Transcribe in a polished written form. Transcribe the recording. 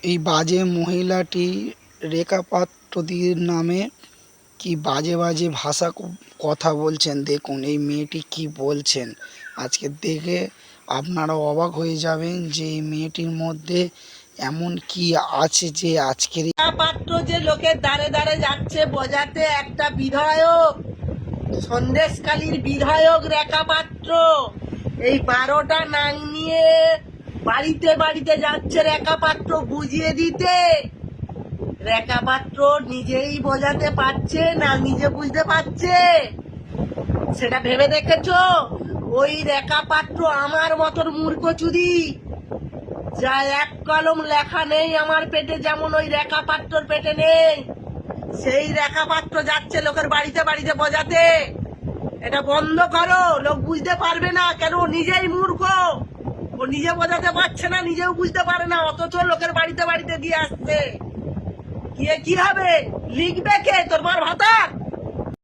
এই বাজে মহিলাটি রেখা পাত্রদির নামে কি বাজে বাজে ভাষা কথা বলছেন। দেখুন এই মেয়েটি কি বলছেন। আজকে দেখে আপনারা অবাক হয়ে যাবেন যে এই মেয়েটির মধ্যে এমন কি আছে যে আজকের পাত্র যে লোকের দাঁড়ে দাঁড়ে যাচ্ছে বোঝাতে, একটা বিধায়ক, সন্দেশকালীর বিধায়ক রেখা পাত্র এই 12টা নাং নিয়ে বাড়িতে বাড়িতে যাচ্ছে রেখা পাত্র বুঝিয়ে দিতে। রেখা পাত্র নিজেই বোঝাতে পারছে না নিজে বুঝতে পারছে সেটা ভেবে দেখেছো? ওই রেখা পাত্র আমার মতন মূর্খচুদি, যা এক কলম লেখা নেই আমার পেটে, যেমন ওই রেখা পাত্রর পেটে নেই, সেই রেখা পাত্র যাচ্ছে লোকের বাড়িতে বাড়িতে বোঝাতে। এটা বন্ধ করো, লোক বুঝতে পারবে না। কেন? নিজেই মূর্খ, ও নিজে বোঝাতে পারছে না, নিজেও বুঝতে পারে না, অথচ লোকের বাড়িতে বাড়িতে দিয়ে আসছে। গিয়ে কি হবে? লিখবে কে? তোর মার ভাতা?